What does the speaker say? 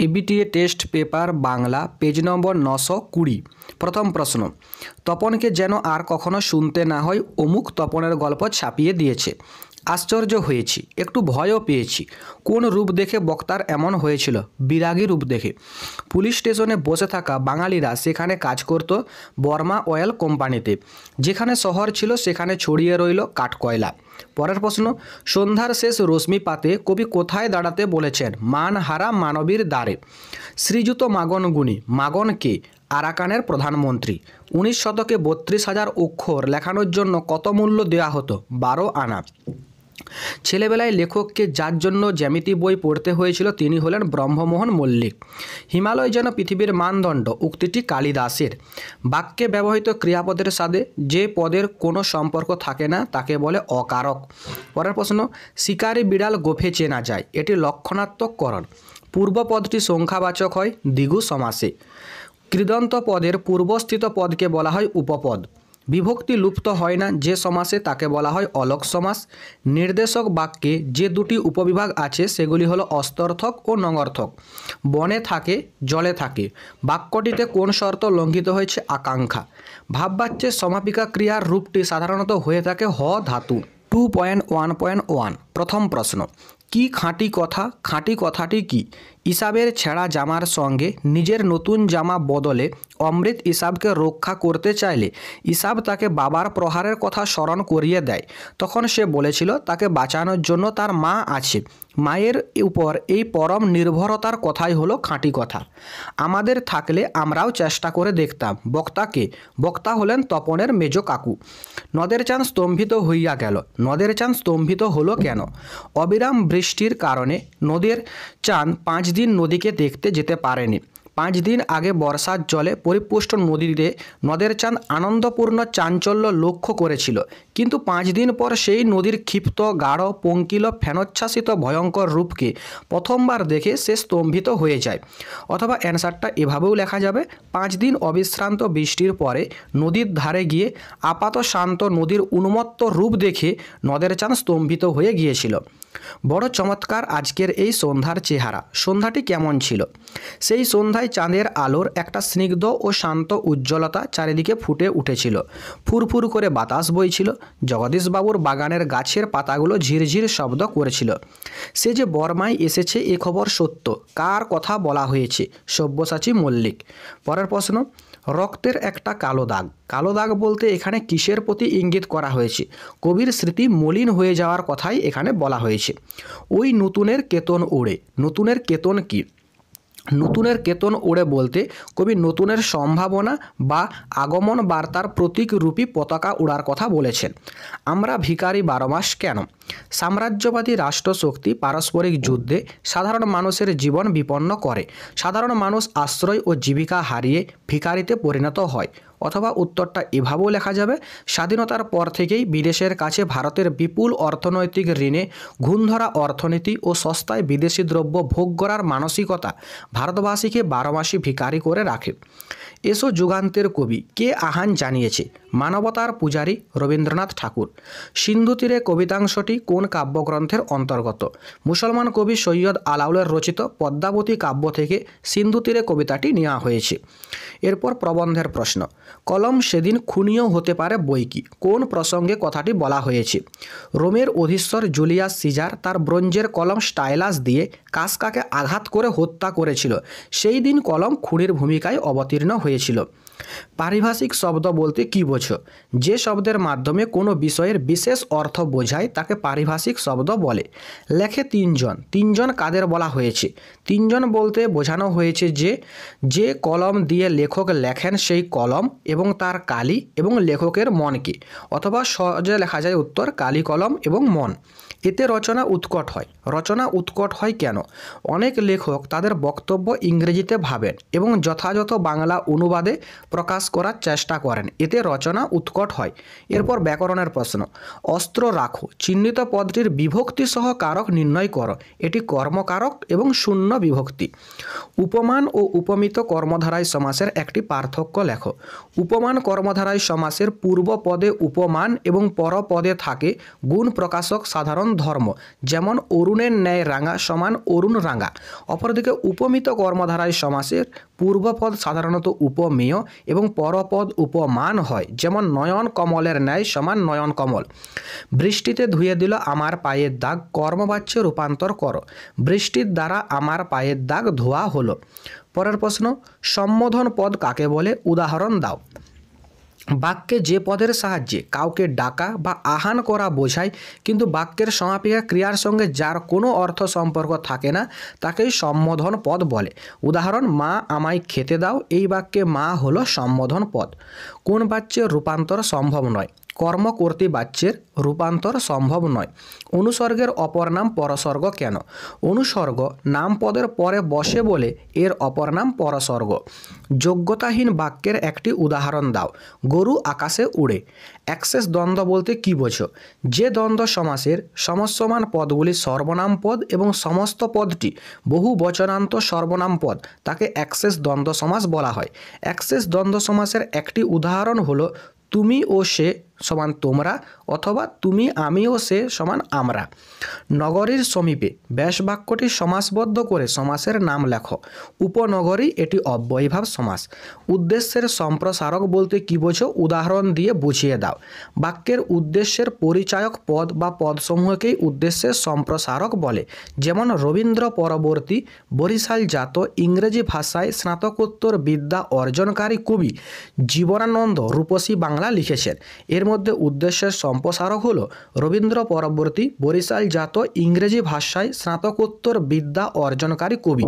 ABTA test paper Bangla page নম্বর 920। প্রথম প্রশ্ন, তপনকে যেন আর কখনো শুনতে না হয় অমুক তপনের গল্প ছাপিয়ে দিয়েছে। আশ্চর্য হয়েছি, একটু ভয়ও পেয়েছি। কোন রূপ দেখে বক্তার এমন হয়েছিল? বিরাগী রূপ দেখে। পুলিশ স্টেশনে বসে থাকা বাঙালিরা সেখানে কাজ করত বর্মা অয়েল কোম্পানিতে। যেখানে শহর ছিল সেখানে ছড়িয়ে রইল কাঠকয়লা। পরের প্রশ্ন, সন্ধ্যার শেষ রশ্মিপাতে কবি কোথায় দাঁড়াতে বলেছেন? মানহারা মানবীর দ্বারে। শ্রীযুত মাগন গুণী, মাগন কে? আরাকানের প্রধানমন্ত্রী। 19 শতকে 32,000 অক্ষর লেখানোর জন্য কত মূল্য দেওয়া হতো? 12 আনা। ছেলেবেলায় লেখককে যার জন্য জ্যামিতি বই পড়তে হয়েছিল তিনি হলেন ব্রহ্মমোহন মল্লিক। হিমালয় যেন পৃথিবীর মানদণ্ড, উক্তিটি কালিদাসের। বাক্যে ব্যবহৃত ক্রিয়াপদের সাথে যে পদের কোনো সম্পর্ক থাকে না তাকে বলে অকারক। পরের প্রশ্ন, শিকারী বিড়াল গোফে চেনা যায়, এটি লক্ষণাত্মককরণ। পূর্বপদটি সংখ্যাবাচক হয় দ্বিগু সমাসে। কৃদন্ত পদের পূর্বস্থিত পদকে বলা হয় উপপদ। বিভক্তি লুপ্ত হয় না যে সমাসে তাকে বলা হয় অলক সমাস। নির্দেশক বাক্যে যে দুটি উপবিভাগ আছে সেগুলি হলো অস্তর্থক ও নঙর্থক। বনে থাকে, জলে থাকে। বাক্যটিতে কোন শর্ত লঙ্ঘিত হয়েছে? আকাঙ্ক্ষা। ভাববাচ্যের সমাপিকা ক্রিয়ার রূপটি সাধারণত হয়ে থাকে হ ধাতু। 2.1.1 প্রথম প্রশ্ন, কি খাঁটি কথা? খাঁটি কথাটি কি? ইসাবের ছেঁড়া জামার সঙ্গে নিজের নতুন জামা বদলে অমৃত ইসাবকে রক্ষা করতে চাইলে ইসাব তাকে বাবার প্রহারের কথা স্মরণ করিয়ে দেয়। তখন সে বলেছিল তাকে বাঁচানোর জন্য তার মা আছে। মায়ের উপর এই পরম নির্ভরতার কথাই হলো খাঁটি কথা। আমাদের থাকলে আমরাও চেষ্টা করে দেখতাম। বক্তাকে? বক্তা হলেন তপনের মেজ কাকু। নদের চাঁদ স্তম্ভিত হইয়া গেল। নদের চাঁদ স্তম্ভিত হলো কেন? অবিরাম বৃষ্টির কারণে নদের চাঁদ 5 দিন নদীকে দেখতে যেতে পারেনি। 5 দিন আগে বর্ষার জলে পরিপুষ্ট নদীতে নদের চাঁদ আনন্দপূর্ণ চাঞ্চল্য লক্ষ্য করেছিল, কিন্তু 5 দিন পর সেই নদীর ক্ষিপ্ত গাঢ় পঙ্কিল ফেনোচ্ছ্বাসিত ভয়ঙ্কর রূপকে প্রথমবার দেখে সে স্তম্ভিত হয়ে যায়। অথবা অ্যান্সারটা এভাবেও লেখা যাবে, 5 দিন অবিশ্রান্ত বৃষ্টির পরে নদীর ধারে গিয়ে আপাত শান্ত নদীর উন্মত্ত রূপ দেখে নদের চাঁদ স্তম্ভিত হয়ে গিয়েছিল। বড় চমৎকার আজকের এই সন্ধ্যার চেহারা। সন্ধ্যাটি কেমন ছিল? সেই সন্ধ্যায় চাঁদের আলোর একটা স্নিগ্ধ ও শান্ত উজ্জ্বলতা চারিদিকে ফুটে উঠেছিল। ফুরফুর করে বাতাস বইছিল। জগদীশবাবুর বাগানের গাছের পাতাগুলো ঝিরঝির শব্দ করেছিল। সে যে বর্মায় এসেছে এ খবর সত্য। কার কথা বলা হয়েছে? সব্যসাচী মল্লিক। পরের প্রশ্ন, রক্তের একটা কালো দাগ। কালো দাগ বলতে এখানে কিসের প্রতি ইঙ্গিত করা হয়েছে? কবির স্মৃতি মলিন হয়ে যাওয়ার কথাই এখানে বলা হয়েছে। ওই নতুনের কেতন ওড়ে। নতুনের কেতন কি? নতুনের কেতন ওড়ে বলতে কবি নতুনের সম্ভাবনা বা আগমন বার্তার প্রতীকরূপী পতাকা উড়ার কথা বলেছেন। আমরা ভিখারি 12 মাস কেন? সাম্রাজ্যবাদী রাষ্ট্রশক্তি পারস্পরিক যুদ্ধে সাধারণ মানুষের জীবন বিপন্ন করে। সাধারণ মানুষ আশ্রয় ও জীবিকা হারিয়ে ভিখারিতে পরিণত হয়। অথবা উত্তরটা এভাবেও লেখা যাবে, স্বাধীনতার পর থেকেই বিদেশের কাছে ভারতের বিপুল অর্থনৈতিক ঋণে ঘুণধরা অর্থনীতি ও সস্তায় বিদেশি দ্রব্য ভোগ করার মানসিকতা ভারতবাসীকে 12 মাসই ভিখারি করে রাখে। এসো যুগান্তের কবি কে আহ্বান জানিয়েছে? মানবতার পূজারী রবীন্দ্রনাথ ঠাকুর। সিন্ধু তীরে কবিতাংশটি কোন কাব্যগ্রন্থের অন্তর্গত? মুসলমান কবি সৈয়দ আলাউলের রচিত পদ্মাবতী কাব্য থেকে সিন্ধু তীরে কবিতাটি নেওয়া হয়েছে। এরপর প্রবন্ধের প্রশ্ন, কলম সেদিন খুনিও হতে পারে বই কি? কোন প্রসঙ্গে কথাটি বলা হয়েছে? রোমের অধীশ্বর জুলিয়াস সিজার তার ব্রোঞ্জের কলম স্টাইলাস দিয়ে কাসকাকে আঘাত করে হত্যা করেছিল। সেই দিন কলম খুনির ভূমিকায় অবতীর্ণ হয়েছিল। পারিভাষিক শব্দ বলতে কী বোঝো? যে শব্দের মাধ্যমে কোনো বিষয়ের বিশেষ অর্থ বোঝায় তাকে পারিভাষিক শব্দ বলে। লেখে 3 জন। 3 জন কাদের বলা হয়েছে? 3 জন বলতে বোঝানো হয়েছে যে কলম দিয়ে লেখক লেখেন সেই কলম এবং তার কালি এবং লেখকের মনকে। অথবা সহজে লেখা যায় উত্তর, কালি কলম এবং মন। এতে রচনা উৎকট হয়। রচনা উৎকট হয় কেন? অনেক লেখক তাদের বক্তব্য ইংরেজিতে ভাবেন এবং যথাযথ বাংলা অনুবাদে প্রকাশ করার চেষ্টা করেন। এতে রচনা উৎকট হয়। এরপর ব্যাকরণের প্রশ্ন, অস্ত্র রাখো চিহ্নিত উদ্ধৃত পদটির বিভক্তি সহ কারক নির্ণয় করো। এটি কর্মকারক এবং শূন্য বিভক্তি। উপমান ও উপমিত কর্মধারায় সমাসের একটি পার্থক্য লেখো। উপমান কর্মধারায় সমাসের পূর্ব পদে উপমান এবং পর পদে থাকে গুণ প্রকাশক সাধারণ ধর্ম, যেমন অরুণের ন্যায় রাঙা সমান অরুণ রাঙা। অপরদিকে উপমিত কর্মধারায় সমাসের পূর্বপদ সাধারণত উপমেয় এবং পরপদ উপমান হয়, যেমন নয়ন কমলের ন্যায় সমান নয়ন কমল। বৃষ্টিতে ধুয়ে দিল আমার পায়ের দাগ কর্মবাচ্যে রূপান্তর করো। বৃষ্টির দ্বারা আমার পায়ের দাগ ধোয়া হলো। পরের প্রশ্ন, সম্বোধন পদ কাকে বলে? উদাহরণ দাও। বাক্যে যে পদের সাহায্যে কাউকে ডাকা বা আহ্বান করা বোঝায়, কিন্তু বাক্যের সমাপিকা ক্রিয়ার সঙ্গে যার কোনো অর্থ সম্পর্ক থাকে না, তাকেই সম্বোধন পদ বলে। উদাহরণ, মা আমায় খেতে দাও। এই বাক্যে মা হলো সম্বোধন পদ। কোন বাচ্যের রূপান্তর সম্ভব নয়? কর্মকর্তী বাচ্যের রূপান্তর সম্ভব নয়। অনুসর্গের অপর নাম পরসর্গ কেন? অনুসর্গ নাম পদের পরে বসে বলে এর অপর নাম পরসর্গ। যোগ্যতাহীন বাক্যের একটি উদাহরণ দাও। গরু আকাশে উড়ে। অ্যাক্সেস দ্বন্দ্ব বলতে কী বোঝো? যে দ্বন্দ্ব সমাসের সমস্যমান পদগুলি সর্বনাম পদ এবং সমস্ত পদটি বহু বচনান্ত সর্বনাম পদ, তাকে অ্যাক্সেস দ্বন্দ্ব সমাস বলা হয়। অ্যাক্সেস দ্বন্দ্ব সমাসের একটি উদাহরণ হলো তুমি ও সে সমান তোমরা, অথবা তুমি আমি ও সে সমান আমরা। নগরীর সমীপে ব্যাস বাক্যটি সমাসবদ্ধ করে সমাসের নাম লেখো। উপনগরী, এটি অব্যয়ীভাব সমাস। উদ্দেশ্যের সম্প্রসারক বলতে কী বোঝো? উদাহরণ দিয়ে বুঝিয়ে দাও। বাক্যের উদ্দেশ্যের পরিচায়ক পদ বা পদসমূহকেই উদ্দেশ্যের সম্প্রসারক বলে, যেমন রবীন্দ্র পরবর্তী বরিশালজাত ইংরেজি ভাষায় স্নাতকোত্তর বিদ্যা অর্জনকারী কবি জীবনানন্দ রূপসী বাংলা লিখেছেন। এর মধ্যে উদ্দেশ্যের সম্প্রসারক হলো রবীন্দ্র পরবর্তী বরিশালজাত ইংরেজি ভাষায় স্নাতকোত্তর বিদ্যা অর্জনকারী কবি।